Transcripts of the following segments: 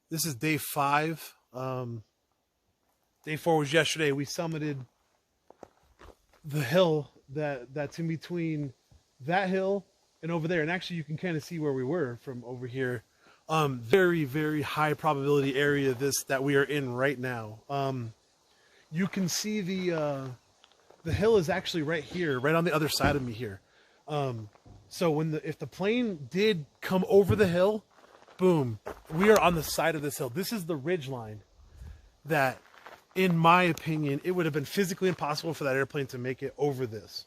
This is day 5. Day 4 was yesterday. We summited the hill that's in between that hill and over there. And actually, you can kind of see where we were from over here. Very, very high probability area that we are in right now. You can see the hill is actually right here, right on the other side of me here. So if the plane did come over the hill, boom, we are on the side of this hill. This is the ridge line that, in my opinion, it would have been physically impossible for that airplane to make it over this.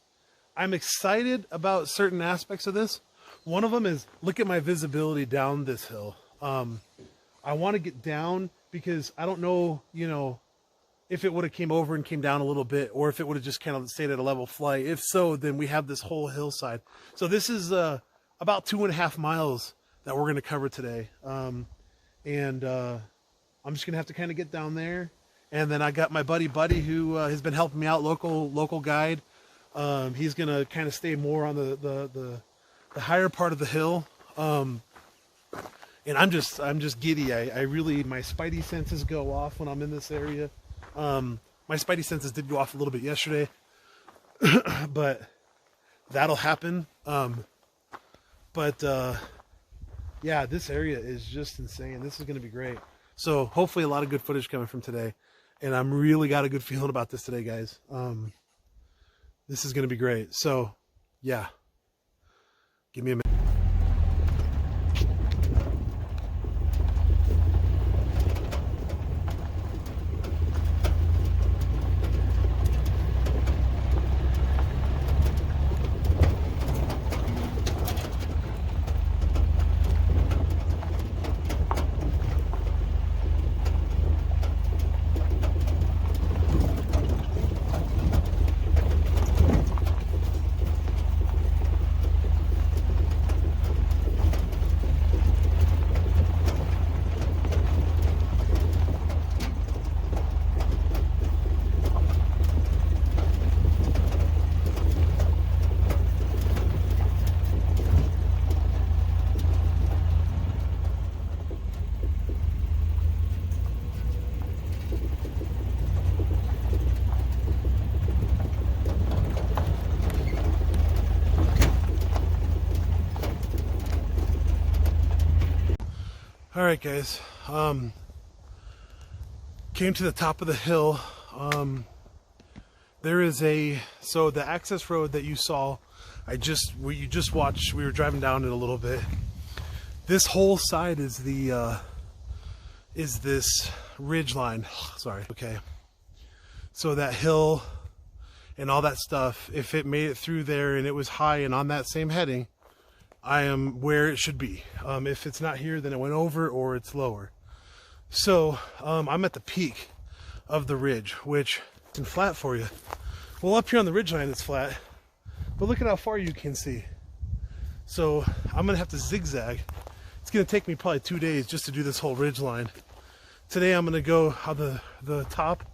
I'm excited about certain aspects of this. One of them is, look at my visibility down this hill. I want to get down because I don't know, if it would have came over and came down a little bit, or if it would have just kind of stayed at a level flight. If so, then we have this whole hillside. So this is about 2.5 miles that we're going to cover today. I'm just going to have to kind of get down there. And then I got my buddy who has been helping me out, local guide. He's going to kind of stay more on the higher part of the hill. And I'm just giddy. I really, my spidey senses go off when I'm in this area. My spidey senses did go off a little bit yesterday, but that'll happen. Yeah, this area is just insane. This is going to be great. So hopefully a lot of good footage coming from today. And I'm really got a good feeling about this today, guys. This is going to be great. So yeah, give me a minute. All right, guys, came to the top of the hill. There is so the access road that you saw, you just watched, we were driving down it a little bit. This whole side is this ridge line. Sorry. Okay. So that hill and all that stuff, if it made it through there and it was high and on that same heading, I am where it should be. If it's not here, then it went over or it's lower. So I'm at the peak of the ridge, which is flat for you. Well, up here on the ridge line, it's flat, but look at how far you can see. So I'm gonna have to zigzag. It's gonna take me probably 2 days just to do this whole ridge line. Today I'm gonna go on the top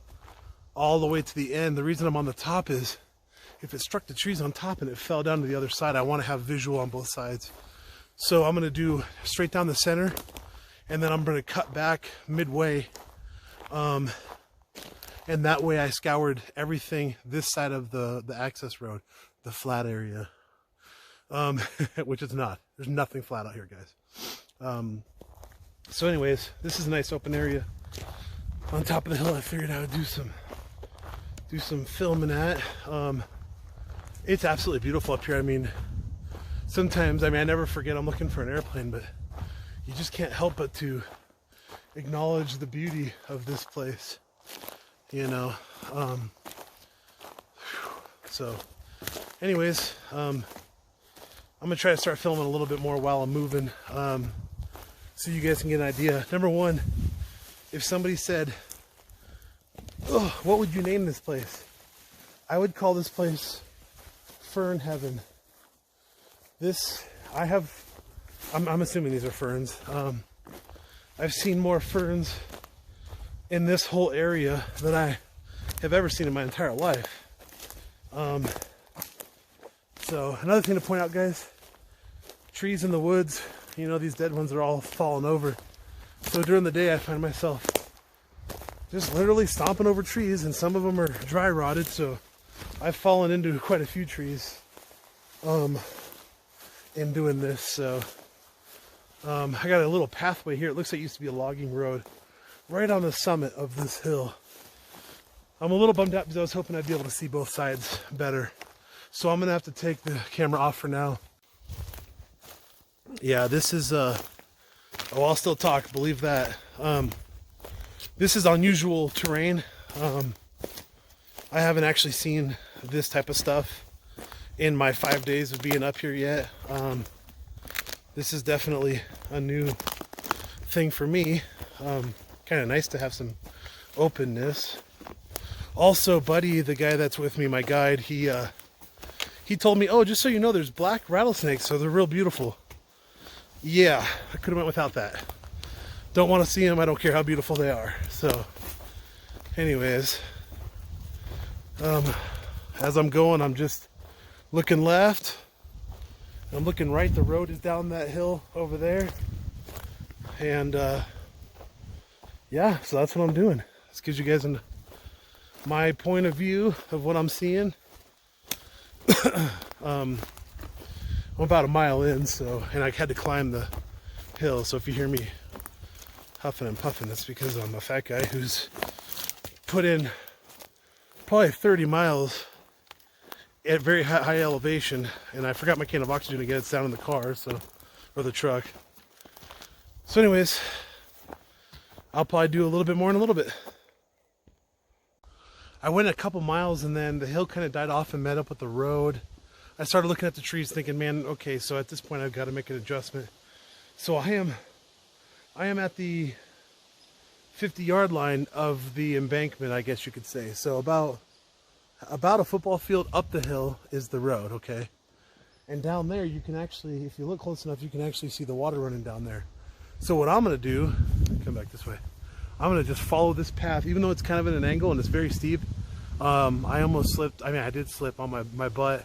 all the way to the end. The reason I'm on the top is, if it struck the trees on top and it fell down to the other side, I want to have visual on both sides. So I'm going to do straight down the center, and then I'm going to cut back midway. And that way I scoured everything this side of the access road, the flat area, which it's not. There's nothing flat out here, guys. So anyways, this is a nice open area on top of the hill. I figured I would do some filming at. It's absolutely beautiful up here. I mean, sometimes, I never forget I'm looking for an airplane, but you just can't help but to acknowledge the beauty of this place, So anyways, I'm gonna try to start filming a little bit more while I'm moving, so you guys can get an idea. Number one, if somebody said, "Oh, what would you name this place?" I would call this place Fern Heaven. I'm assuming these are ferns. I've seen more ferns in this whole area than I have ever seen in my entire life. So another thing to point out, guys, trees in the woods, these dead ones are all falling over. So during the day I find myself just literally stomping over trees, and some of them are dry rotted, so I've fallen into quite a few trees in doing this. So I got a little pathway here. It looks like it used to be a logging road right on the summit of this hill. I'm a little bummed out because I was hoping I'd be able to see both sides better. So I'm gonna have to take the camera off for now. Yeah, this is oh, I'll still talk, believe that. This is unusual terrain. I haven't actually seen this type of stuff in my 5 days of being up here yet. This is definitely a new thing for me. Kind of nice to have some openness. Also, Buddy, the guy that's with me, my guide, he told me, oh, just so you know, there's black rattlesnakes, so they're real beautiful. Yeah, I could have went without that. Don't want to see them. I don't care how beautiful they are. So, anyways, as I'm going, I'm just looking left. I'm looking right. The road is down that hill over there. And, yeah, so that's what I'm doing. This gives you guys my point of view of what I'm seeing. I'm about a mile in, so, and I had to climb the hill. So if you hear me huffing and puffing, that's because I'm a fat guy who's put in probably 30 miles at very high elevation, and I forgot my can of oxygen again. It's down in the car, so, or the truck. So anyways, I'll probably do a little bit more in a little bit. I went a couple miles and then the hill kind of died off and met up with the road. I started looking at the trees thinking, man, okay, so at this point I've got to make an adjustment. So I am at the 50-yard line of the embankment, I guess you could say. So about a football field up the hill is the road, okay? And down there you can actually, if you look close enough, you can actually see the water running down there. So what I'm going to do, come back this way. I'm going to just follow this path, even though it's kind of at an angle and it's very steep. I almost slipped. I mean, I did slip on my butt.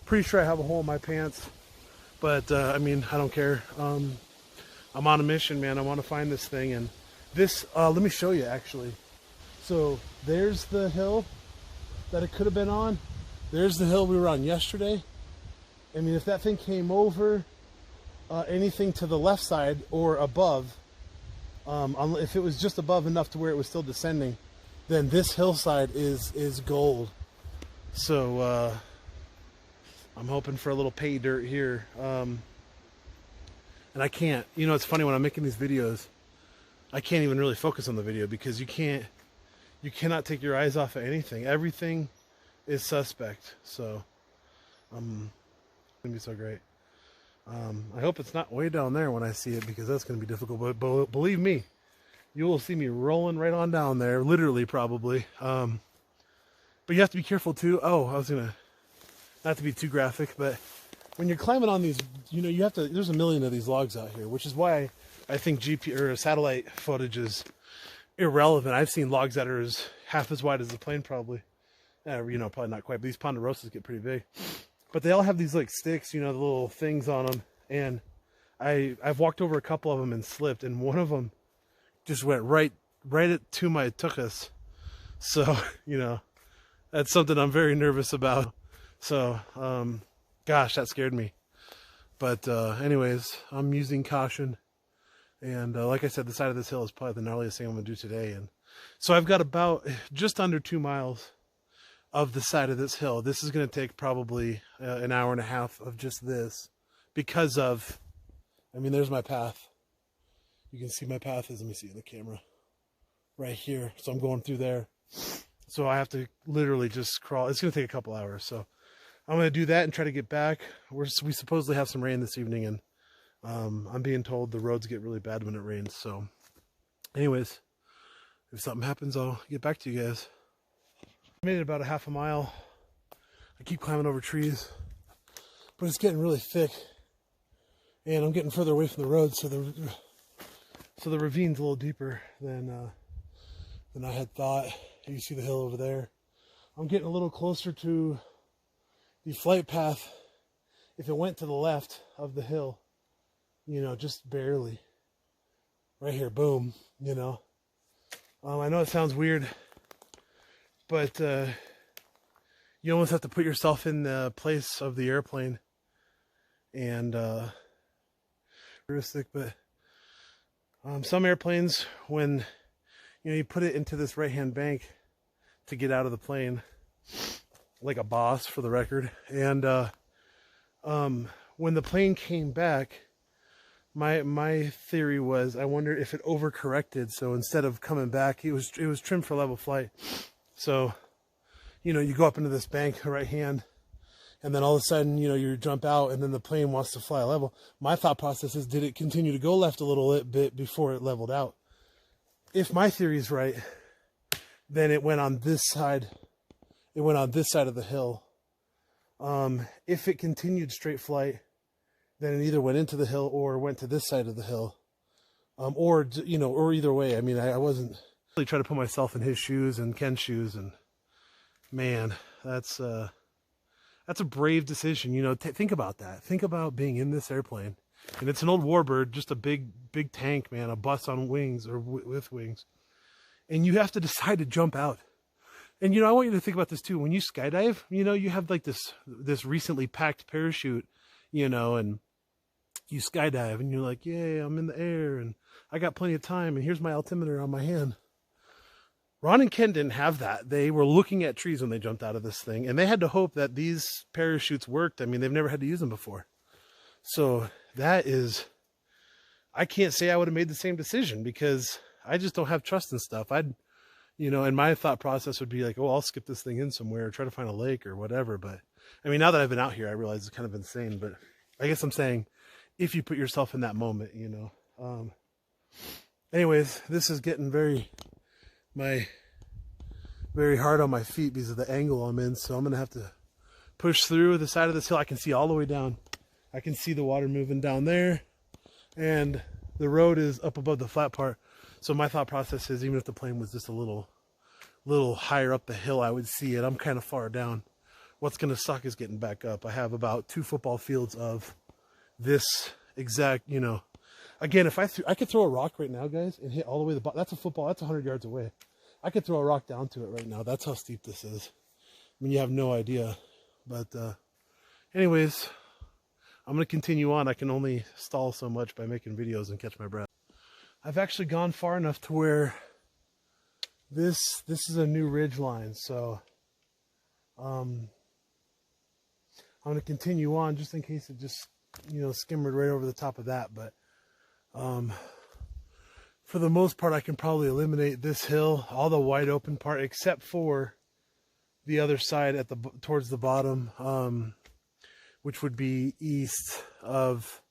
Pretty sure I have a hole in my pants. But, I mean, I don't care. I'm on a mission, man. I want to find this thing. And this, let me show you, actually. So, there's the hill that it could have been on. There's the hill we were on yesterday. I mean, if that thing came over anything to the left side or above, if it was just above enough to where it was still descending, then this hillside is gold. So I'm hoping for a little pay dirt here. And I can't, you know, it's funny when I'm making these videos, I can't even really focus on the video because you cannot take your eyes off of anything. Everything is suspect. So it's gonna be so great. I hope it's not way down there when I see it, because that's going to be difficult. But believe me, you will see me rolling right on down there, literally, probably. But you have to be careful too. Oh, I was gonna, not to be too graphic, but when you're climbing on these, you know, you have to. There's a million of these logs out here, which is why I think GPS or satellite footage is irrelevant. I've seen logs that are half as wide as the plane, probably. You know, probably not quite. But these ponderosas get pretty big. But they all have these like sticks, you know, the little things on them. And I've walked over a couple of them and slipped, and one of them just went right to my tuchus. So, you know, that's something I'm very nervous about. So, gosh, that scared me. But anyways, I'm using caution. And like I said, the side of this hill is probably the gnarliest thing I'm going to do today. And so I've got about just under 2 miles of the side of this hill. This is going to take probably an hour and a half of just this, because of, I mean, there's my path. You can see my path is, let me see in the camera, right here. So I'm going through there. So I have to literally just crawl. It's going to take a couple hours. So I'm going to do that and try to get back. We supposedly have some rain this evening, and I'm being told the roads get really bad when it rains. So anyways, if something happens, I'll get back to you guys. I made it about a half a mile. I keep climbing over trees, but it's getting really thick, and I'm getting further away from the road, so the ravine's a little deeper than I had thought. You see the hill over there. I'm getting a little closer to the flight path. If it went to the left of the hill, you know, just barely. right here, boom, you know. I know it sounds weird, but you almost have to put yourself in the place of the airplane and but some airplanes, when you put it into this right-hand bank to get out of the plane, like a boss for the record, and when the plane came back, my theory was, I wonder if it overcorrected, so instead of coming back, it was trimmed for level flight. So you go up into this bank right hand, and then all of a sudden, you jump out, and then the plane wants to fly level. My thought process is, did it continue to go left a little bit before it leveled out? If my theory is right, then it went on this side. It went on this side of the hill. If it continued straight flight, then it either went into the hill or went to this side of the hill. Or either way. I mean, I wasn't really trying to put myself in his shoes and Ken's shoes, and man, that's a brave decision. Think about that. Think about being in this airplane, and it's an old Warbird, just a big tank, man, a bus on wings or with wings, and you have to decide to jump out. And I want you to think about this too. When you skydive, you have like this recently packed parachute, and you skydive, and you're like, yay, I'm in the air, and I got plenty of time, and here's my altimeter on my hand. Ron and Ken didn't have that. They were looking at trees when they jumped out of this thing, and they had to hope that these parachutes worked. I mean, they've never had to use them before. So I can't say I would have made the same decision, because I just don't have trust in stuff. And my thought process would be like, oh, I'll skip this thing in somewhere, or try to find a lake or whatever. But I mean, now that I've been out here, I realize it's kind of insane. But I guess I'm saying, if you put yourself in that moment, anyways, this is getting very hard on my feet because of the angle I'm in. So I'm going to have to push through the side of this hill. I can see all the way down. I can see the water moving down there, and the road is up above the flat part. So my thought process is, even if the plane was just a little higher up the hill, I would see it. I'm kind of far down. What's going to suck is getting back up. I have about 2 football fields of this exact, again, if I could throw a rock right now, guys, and hit all the way to the bottom. That's a football. That's 100 yards away. I could throw a rock down to it right now. That's how steep this is. I mean, you have no idea. But anyways, I'm going to continue on. I can only stall so much by making videos and catch my breath. I've actually gone far enough to where this is a new ridge line. So I'm going to continue on, just in case it just skimmered right over the top of that. But for the most part, I can probably eliminate this hill, all the wide open part, except for the other side towards the bottom, which would be east of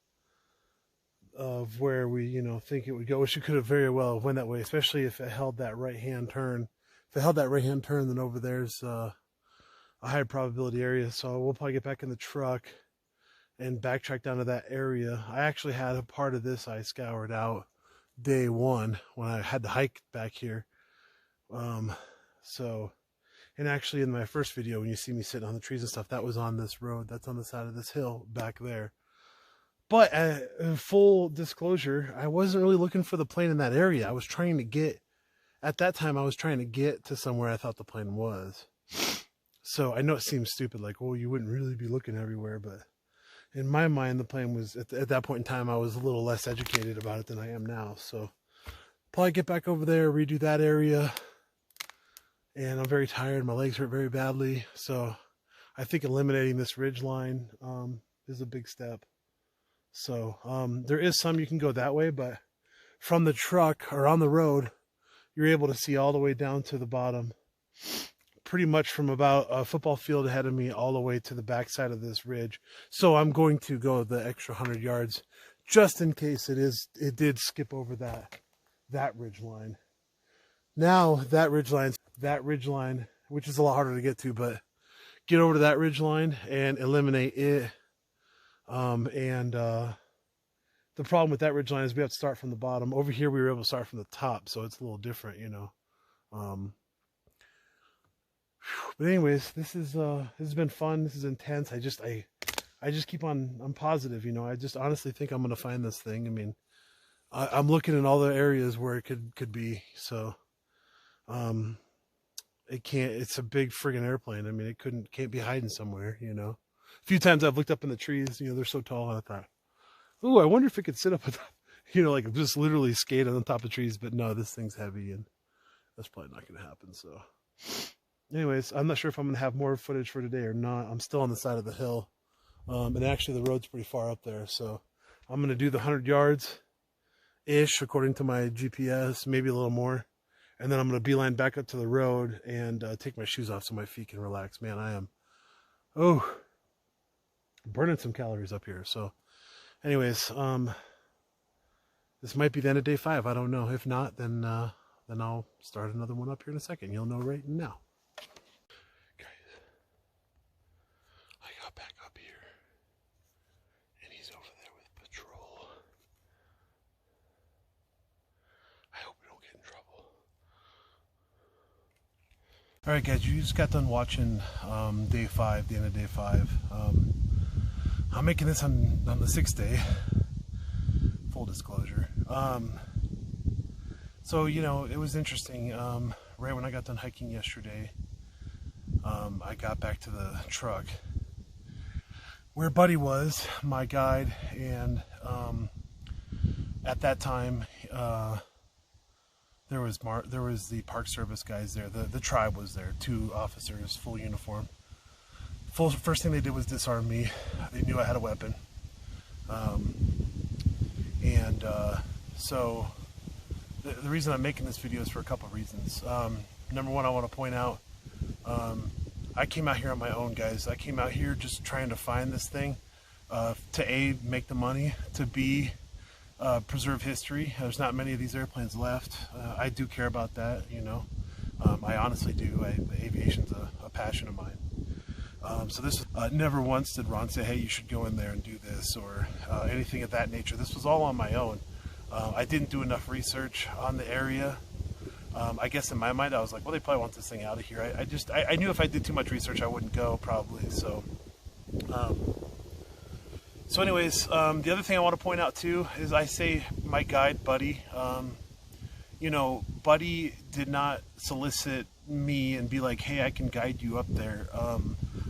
where we think it would go, which it could have very well went that way, especially if it held that right-hand turn. If it held that right-hand turn, then over there's a high probability area. So we'll probably get back in the truck and backtrack down to that area. I actually had a part of this I scoured out day one when I had to hike back here. And actually in my first video, when you see me sitting on the trees and stuff, that was on this road. That's on the side of this hill back there. But full disclosure, I wasn't really looking for the plane in that area. At that time, I was trying to get to somewhere I thought the plane was. So I know it seems stupid, like, well, you wouldn't really be looking everywhere. But in my mind, the plane was, at that point in time, I was a little less educated about it than I am now. So probably get back over there, redo that area. And I'm very tired. My legs hurt very badly. So I think eliminating this ridge line is a big step. So there is some you can go that way, but from the truck or on the road, you're able to see all the way down to the bottom, pretty much from about a football field ahead of me all the way to the back side of this ridge. So I'm going to go the extra 100 yards just in case it did skip over that ridge line. Now that ridge line, which is a lot harder to get to, but get over to that ridge line and eliminate it. The problem with that ridge line is we have to start from the bottom. Over here, we were able to start from the top, so it's a little different, But anyways, this has been fun. This is intense. I just keep on, I'm positive, I just honestly think I'm going to find this thing. I mean, I'm looking in all the areas where it could be. So it can't. It's a big friggin' airplane. I mean, it can't be hiding somewhere. You know, a few times I've looked up in the trees. You know, they're so tall. And I thought, ooh, I wonder if it could sit up with, you know, like just literally skate on top of trees. But no, this thing's heavy, and that's probably not going to happen. So, anyways, I'm not sure if I'm going to have more footage for today or not. I'm still on the side of the hill, and actually the road's pretty far up there. So, I'm going to do the 100 yards ish according to my GPS, maybe a little more. And then I'm going to beeline back up to the road and take my shoes off so my feet can relax. Man, I am, burning some calories up here. So anyways, this might be the end of day 5. I don't know. If not, then I'll start another one up here in a second. You'll know right now. Guys, I got back up here and he's over there with patrol. I hope we don't get in trouble. All right, guys, you just got done watching day 5, the end of day 5. I'm making this on the 6th day, full disclosure. So, you know, it was interesting. Right when I got done hiking yesterday, I got back to the truck where Buddy was, my guide, and at that time, there was the Park Service guys there. The tribe was there. 2 officers, full uniform. First thing they did was disarm me. They knew I had a weapon, so the reason I'm making this video is for a couple of reasons. Number one, I want to point out, I came out here on my own, guys. I came out here just trying to find this thing, to A, make the money, to B, preserve history. There's not many of these airplanes left. I do care about that, you know. I honestly do. Aviation's a passion of mine. So this, never once did Ron say, hey, you should go in there and do this, or anything of that nature. This was all on my own. I didn't do enough research on the area. I guess in my mind, I was like, well, they probably want this thing out of here. I knew if I did too much research, I wouldn't go, probably. So anyways, the other thing I want to point out too is I say my guide, Buddy. You know, Buddy did not solicit me and be like, hey, I can guide you up there.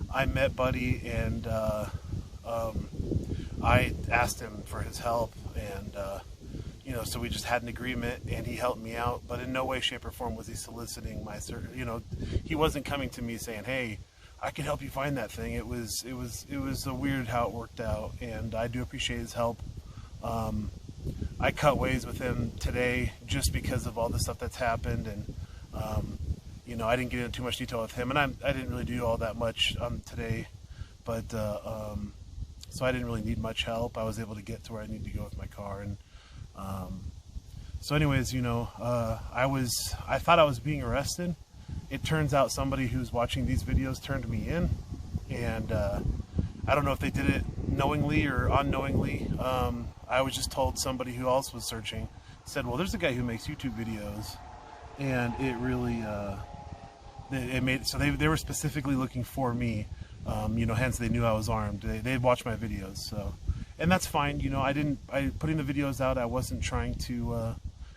I met Buddy and I asked him for his help, and you know, so we just had an agreement, and he helped me out. But in no way, shape, or form was he soliciting my, you know, he wasn't coming to me saying, hey, I can help you find that thing. It was a weird how it worked out, and I do appreciate his help. I cut ways with him today just because of all the stuff that's happened, and you know, I didn't get into too much detail with him, and I didn't really do all that much today, but so I didn't really need much help. I was able to get to where I needed to go with my car, and so anyways, you know, I thought I was being arrested. It turns out somebody who's watching these videos turned me in, and I don't know if they did it knowingly or unknowingly. I was just told somebody who else was searching said, well, there's a guy who makes YouTube videos, and it really it made, so they were specifically looking for me, you know, hence they knew I was armed. They'd watched my videos, so, and that's fine. You know, putting the videos out, I wasn't trying to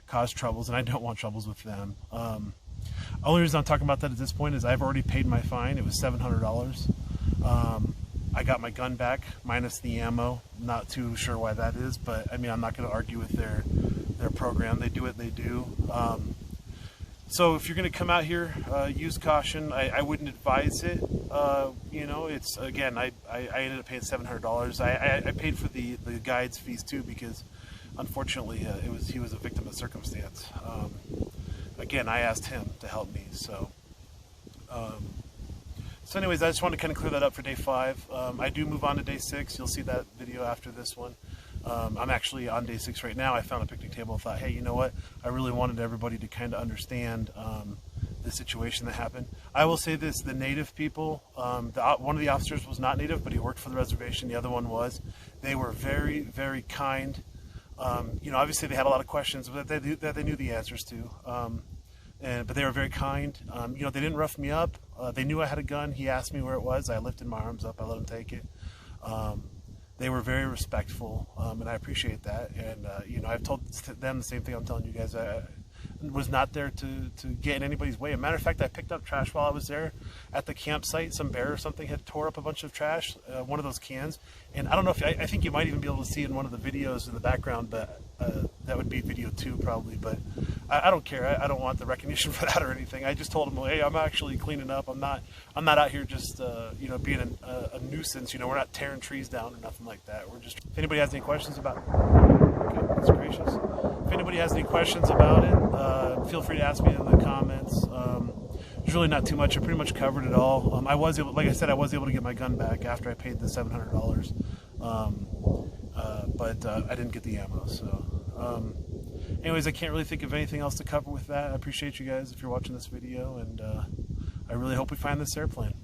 cause troubles, and I don't want troubles with them. Only reason I'm talking about that at this point is I've already paid my fine. It was $700. I got my gun back minus the ammo. Not too sure why that is, but I mean, I'm not going to argue with their program. They do what they do. So if you're going to come out here, use caution. I wouldn't advise it. You know, it's, again, I ended up paying $700. I paid for the guide's fees too, because unfortunately he was a victim of circumstance. Again, I asked him to help me. So anyways, I just wanted to kind of clear that up for day 5. I do move on to day 6. You'll see that video after this one. I'm actually on day 6 right now. I found a picnic table and thought, hey, you know what? I really wanted everybody to kind of understand the situation that happened. I will say this, the native people, one of the officers was not native, but he worked for the reservation. The other one was. They were very, very kind. You know, obviously they had a lot of questions that they knew the answers to. But they were very kind. You know, they didn't rough me up. They knew I had a gun. He asked me where it was. I lifted my arms up. I let him take it. they were very respectful, and I appreciate that. And you know, I've told them the same thing I'm telling you guys. I was not there to get in anybody's way. As a matter of fact, I picked up trash while I was there at the campsite. Some bear or something had tore up a bunch of trash, one of those cans. And I don't know if I think you might even be able to see in one of the videos in the background, but that would be video 2 probably. But I don't care. I don't want the recognition for that or anything. I just told them, well, hey, I'm actually cleaning up. I'm not out here just you know, being a nuisance. You know, we're not tearing trees down or nothing like that. We're just. If anybody has any questions about, okay, that's gracious. If anybody has any questions about it, feel free to ask me in the comments. There's really not too much. I pretty much covered it all. I was able, like I said, I was able to get my gun back after I paid the $700. But I didn't get the ammo. So, anyways, I can't really think of anything else to cover with that. I appreciate you guys if you're watching this video, and I really hope we find this airplane.